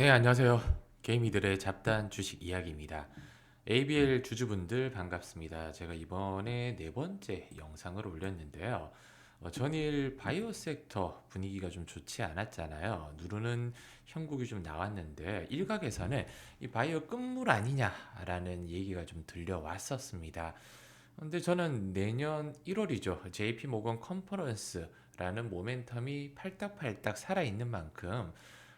네, 안녕하세요. 개미들의 잡다한 주식 이야기입니다. ABL 주주분들 반갑습니다. 제가 이번에 네 번째 영상을 올렸는데요. 전일 바이오 섹터 분위기가 좀 좋지 않았잖아요. 누르는 형국이 좀 나왔는데 일각에서는 이 바이오 끝물 아니냐라는 얘기가 좀 들려왔었습니다. 근데 저는 내년 1월이죠. JP 모건 컨퍼런스라는 모멘텀이 팔딱팔딱 살아있는 만큼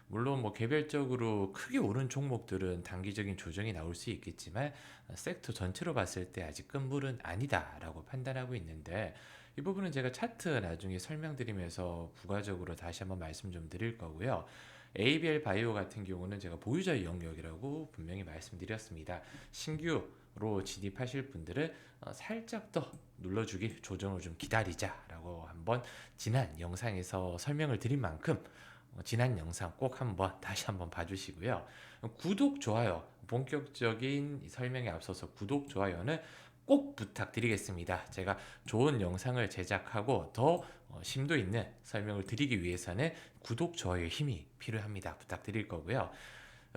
물론 뭐 개별적으로 크게 오른 종목들은 단기적인 조정이 나올 수 있겠지만 섹터 전체로 봤을 때 아직 끝물은 아니다라고 판단하고 있는데 이 부분은 제가 차트 나중에 설명드리면서 부가적으로 다시 한번 말씀 좀 드릴 거고요. ABL 바이오 같은 경우는 제가 보유자의 영역이라고 분명히 말씀드렸습니다. 신규로 진입하실 분들은 살짝 더 눌러주길 조정을 좀 기다리자라고 한번 지난 영상에서 설명을 드린 만큼 지난 영상 꼭 한번 다시 한번 봐주시고요. 구독, 좋아요, 본격적인 설명에 앞서서 구독, 좋아요는 꼭 부탁드리겠습니다. 제가 좋은 영상을 제작하고 더 심도 있는 설명을 드리기 위해서는 구독, 좋아요의 힘이 필요합니다. 부탁드릴 거고요.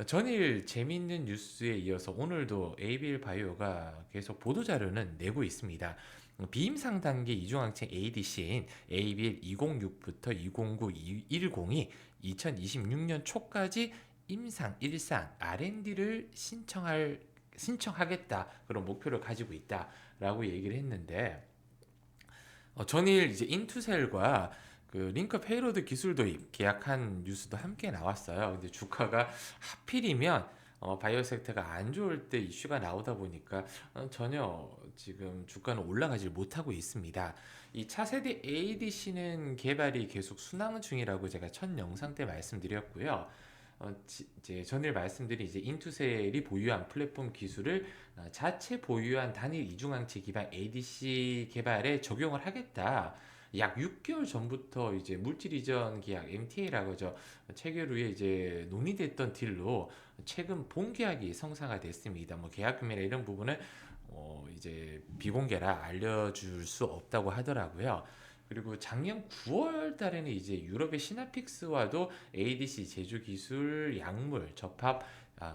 전일 재미있는 뉴스에 이어서 오늘도 ABL 바이오가 계속 보도자료는 내고 있습니다. 비임상 단계 이중항체 ADC인 ABL 206부터 209, 210이 2026년 초까지 임상, 일상, R&D를 신청하겠다 그런 목표를 가지고 있다라고 얘기를 했는데 전일 이제 인투셀과 그 링크 페이로드 기술 도입 계약한 뉴스도 함께 나왔어요. 근데 주가가 하필이면 바이오 섹터가 안 좋을 때 이슈가 나오다 보니까 전혀 지금 주가는 올라가질 못하고 있습니다. 이 차세대 ADC는 개발이 계속 순항 중이라고 제가 첫 영상 때 말씀드렸고요. 이제 전일 말씀드린 이제 인투셀이 보유한 플랫폼 기술을 자체 보유한 단일 이중항체 기반 ADC 개발에 적용을 하겠다. 약 6개월 전부터 이제 물질 이전 계약 MTA라고 저 체결 후에 이제 논의됐던 딜로 최근 본계약이 성사가 됐습니다. 뭐 계약 금액이나 이런 부분은 이제 비공개라 알려줄 수 없다고 하더라고요. 그리고 작년 9월 달에는 이제 유럽의 시나픽스와도 ADC 제조 기술 약물 접합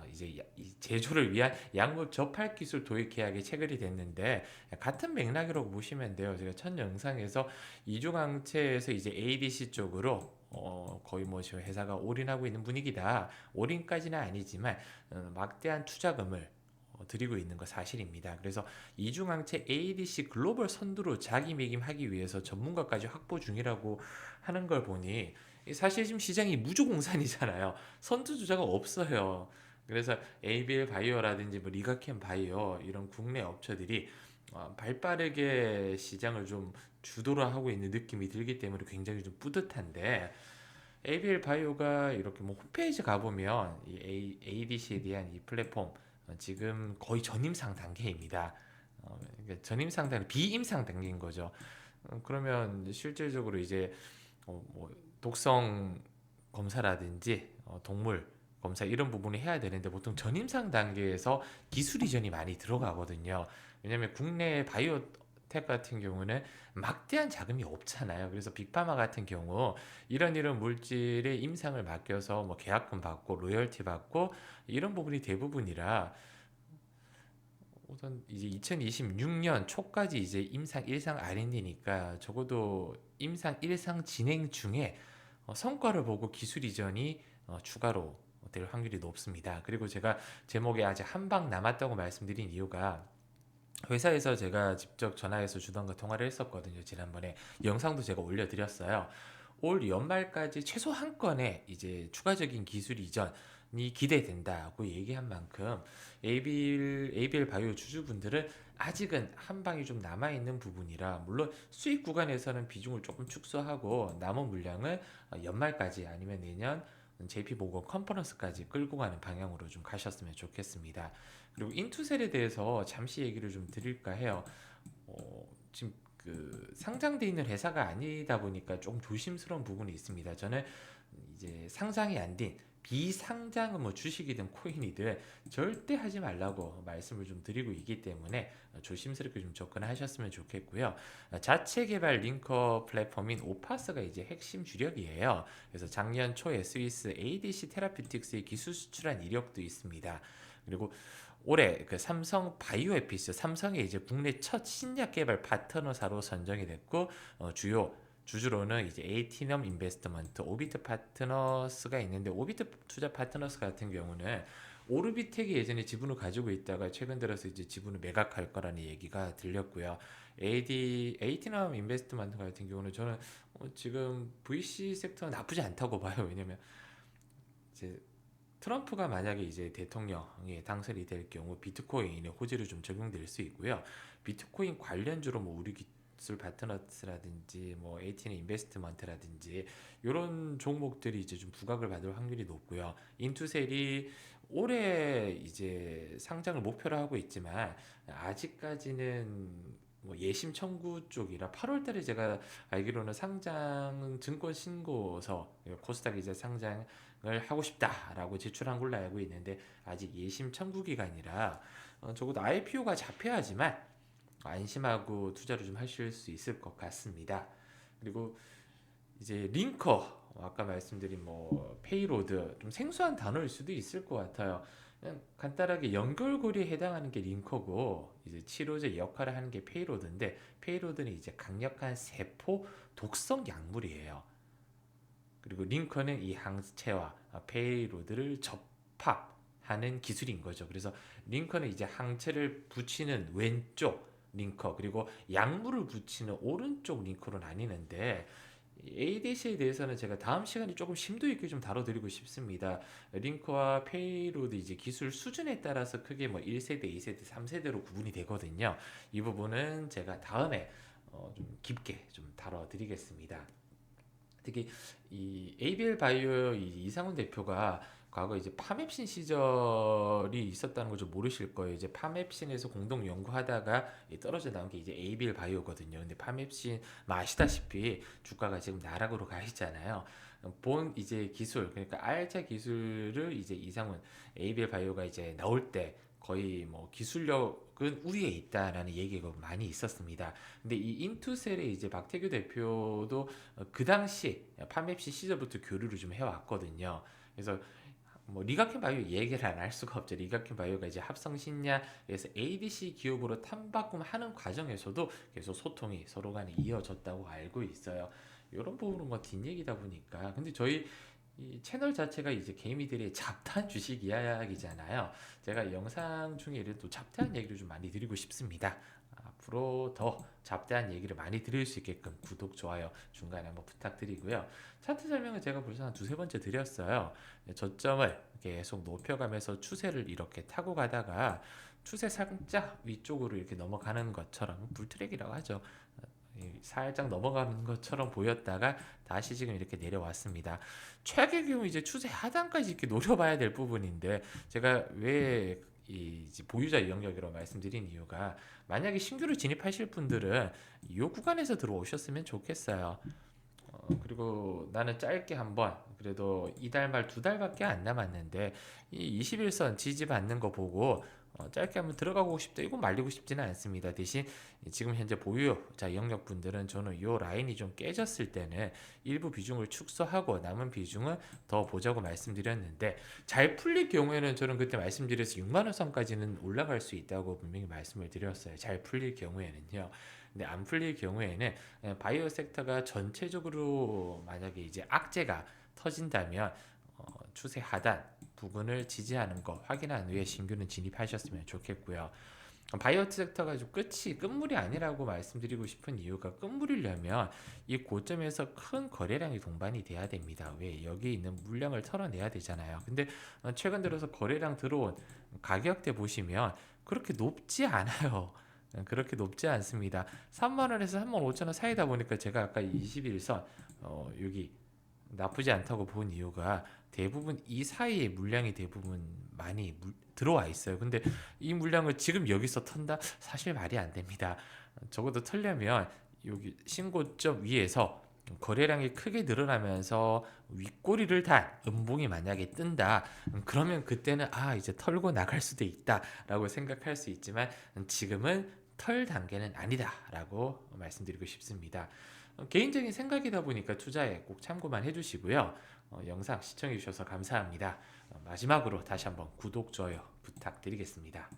이제 제조를 위한 약물 접할 기술 도입 계약이 체결이 됐는데 같은 맥락이라고 보시면 돼요. 제가 첫 영상에서 이중항체에서 이제 ADC 쪽으로 거의 뭐 지금 회사가 올인하고 있는 분위기다. 올인까지는 아니지만 막대한 투자금을 드리고 있는 거 사실입니다. 그래서 이중항체 ADC 글로벌 선두로 자기매김하기 위해서 전문가까지 확보 중이라고 하는 걸 보니 사실 지금 시장이 무주공산이잖아요. 선두주자가 없어요. 그래서 ABL 바이오라든지 뭐 리가켄 바이오 이런 국내 업체들이 발빠르게 시장을 좀 주도를 하고 있는 느낌이 들기 때문에 굉장히 좀 뿌듯한데 ABL 바이오가 이렇게 뭐 홈페이지 가보면 이 ADC에 대한 이 플랫폼 지금 거의 전임상 단계입니다. 그러니까 전임상 단계, 비임상 단계인 거죠. 그러면 실질적으로 이제 뭐 독성 검사라든지 동물 검사 이런 부분을 해야 되는데 보통 전임상 단계에서 기술 이전이 많이 들어가거든요. 왜냐하면 국내 바이오텍 같은 경우는 막대한 자금이 없잖아요. 그래서 빅파마 같은 경우 이런 물질의 임상을 맡겨서 뭐 계약금 받고 로열티 받고 이런 부분이 대부분이라 우선 이제 2026년 초까지 이제 임상 1상 R&D니까 적어도 임상 1상 진행 중에 성과를 보고 기술 이전이 추가로 될 확률이 높습니다. 그리고 제가 제목에 아직 한 방 남았다고 말씀드린 이유가 회사에서 제가 직접 전화해서 주던가 통화를 했었거든요. 지난번에 영상도 제가 올려드렸어요. 올 연말까지 최소 한 건의 이제 추가적인 기술 이전이 기대된다고 얘기한 만큼 ABL 바이오 주주분들은 아직은 한 방이 좀 남아있는 부분이라 물론 수익 구간에서는 비중을 조금 축소하고 남은 물량을 연말까지 아니면 내년 JP 모건 컨퍼런스까지 끌고 가는 방향으로 좀 가셨으면 좋겠습니다. 그리고 인투셀에 대해서 잠시 얘기를 좀 드릴까 해요. 지금 그 상장돼 있는 회사가 아니다 보니까 조금 조심스러운 부분이 있습니다. 저는 이제 상장이 안 된 비상장은 뭐 주식이든 코인이든 절대 하지 말라고 말씀을 좀 드리고 있기 때문에 조심스럽게 좀 접근하셨으면 좋겠고요. 자체 개발 링커 플랫폼인 오파스가 이제 핵심 주력이에요. 그래서 작년 초에 스위스 ADC 테라피틱스의 기술 수출한 이력도 있습니다. 그리고 올해 그 삼성 바이오에피스 삼성의 이제 국내 첫 신약 개발 파트너사로 선정이 됐고 주요 주주로는 이제 에이티넘 인베스트먼트, 오비트 파트너스가 있는데 오비트 투자 파트너스 같은 경우는 오르비텍이 예전에 지분을 가지고 있다가 최근 들어서 이제 지분을 매각할 거라는 얘기가 들렸고요. 에이티넘 인베스트먼트 같은 경우는 저는 지금 VC 섹터는 나쁘지 않다고 봐요. 왜냐면 이제 트럼프가 만약에 이제 대통령에 당선이 될 경우 비트코인의 호재로 좀 적용될 수 있고요. 비트코인 관련주로 뭐 우리 기술 파트너스라든지 뭐 에이티는 인베스트먼트라든지 이런 종목들이 이제 좀 부각을 받을 확률이 높고요. 인투셀이 올해 이제 상장을 목표로 하고 있지만 아직까지는 뭐 예심 청구 쪽이라 8월 달에 제가 알기로는 상장 증권 신고서 코스닥 이제 상장 을 하고 싶다라고 제출한 걸로 알고 있는데 아직 예심 청구 기간이라 적어도 IPO가 잡혀야지만 안심하고 투자를 좀 하실 수 있을 것 같습니다. 그리고 이제 링커 아까 말씀드린 뭐 페이로드 좀 생소한 단어일 수도 있을 것 같아요. 그냥 간단하게 연결고리에 해당하는 게 링커고 이제 치료제 역할을 하는 게 페이로드인데 페이로드는 이제 강력한 세포 독성 약물이에요. 그리고 링컨은 이 항체와 페이로드를 접합하는 기술인 거죠. 그래서 링컨은 이제 항체를 붙이는 왼쪽 링커 그리고 약물을 붙이는 오른쪽 링커로 나뉘는데 ADC에 대해서는 제가 다음 시간에 조금 심도 있게 좀 다뤄드리고 싶습니다. 링커와 페이로드 이제 기술 수준에 따라서 크게 뭐 1세대, 2세대, 3세대로 구분이 되거든요. 이 부분은 제가 다음에 좀 깊게 좀 다뤄드리겠습니다. 특히 이 ABL 바이오 이상훈 대표가 과거 이제 파맵신 시절이 있었다는 걸 좀 모르실 거예요. 이제 파맵신에서 공동 연구하다가 떨어져 나온 게 이제 ABL 바이오거든요. 근데 파맵신 아시다시피 주가가 지금 나락으로 가 있잖아요. 본 이제 기술 그러니까 알자 기술을 이제 이상훈 ABL 바이오가 이제 나올 때 거의 뭐 기술력은 우위에 있다라는 얘기가 많이 있었습니다. 근데 이 인투셀의 이제 박태규 대표도 그 당시 파맵시 시절부터 교류를 좀 해왔거든요. 그래서 뭐 리가켄 바이오 얘기를 안 할 수가 없죠. 리가켄 바이오가 이제 합성 신약에서 ADC 기업으로 탐바꿈하는 과정에서도 계속 소통이 서로 간에 이어졌다고 알고 있어요. 이런 부분은 뭐 뒷얘기다 보니까 근데 저희 이 채널 자체가 이제 개미들의 잡다한 주식 이야기잖아요. 제가 영상 중에 이런 또 잡다한 얘기를 좀 많이 드리고 싶습니다. 앞으로 더 잡다한 얘기를 많이 드릴 수 있게끔 구독, 좋아요 중간에 한번 부탁드리고요. 차트 설명은 제가 벌써 한 두세 번째 드렸어요. 저점을 계속 높여가면서 추세를 이렇게 타고 가다가 추세 살짝 위쪽으로 이렇게 넘어가는 것처럼 불트랙이라고 하죠. 살짝 넘어가는 것처럼 보였다가 다시 지금 이렇게 내려왔습니다. 최악의 경우 이제 추세 하단까지 이렇게 노려봐야 될 부분인데 제가 왜 이 보유자 영역이라고 말씀드린 이유가 만약에 신규로 진입하실 분들은 이 구간에서 들어오셨으면 좋겠어요. 그리고 나는 짧게 한번 그래도 이달 말 두 달밖에 안 남았는데 이 21선 지지받는 거 보고 짧게 한번 들어가고 싶다 이거 말리고 싶지는 않습니다. 대신 지금 현재 보유자 영역 분들은 저는 이 라인이 좀 깨졌을 때는 일부 비중을 축소하고 남은 비중은 더 보자고 말씀드렸는데 잘 풀릴 경우에는 저는 그때 말씀드려서 6만 원 선까지는 올라갈 수 있다고 분명히 말씀을 드렸어요. 잘 풀릴 경우에는요. 근데 안 풀릴 경우에는 바이오 섹터가 전체적으로 만약에 이제 악재가 터진다면 추세 하단 부분을 지지하는 거 확인한 후에 신규는 진입하셨으면 좋겠고요. 바이오 섹터가 좀 끝물이 아니라고 말씀드리고 싶은 이유가 끝물이려면 이 고점에서 큰 거래량이 동반이 돼야 됩니다. 왜? 여기 있는 물량을 털어내야 되잖아요. 근데 최근 들어서 거래량 들어온 가격대 보시면 그렇게 높지 않아요. 그렇게 높지 않습니다. 3만원에서 35,000원 사이다 보니까 제가 아까 21선 여기 나쁘지 않다고 본 이유가 대부분 이 사이에 물량이 대부분 많이 들어와 있어요. 근데 이 물량을 지금 여기서 턴다? 사실 말이 안 됩니다. 적어도 털려면 여기 신고점 위에서 거래량이 크게 늘어나면서 윗꼬리를 단 음봉이 만약에 뜬다. 그러면 그때는 이제 털고 나갈 수도 있다라고 생각할 수 있지만 지금은 털 단계는 아니다라고 말씀드리고 싶습니다. 개인적인 생각이다 보니까 투자에 꼭 참고만 해주시고요. 영상 시청해 주셔서 감사합니다. 마지막으로 다시 한번 구독, 좋아요 부탁드리겠습니다.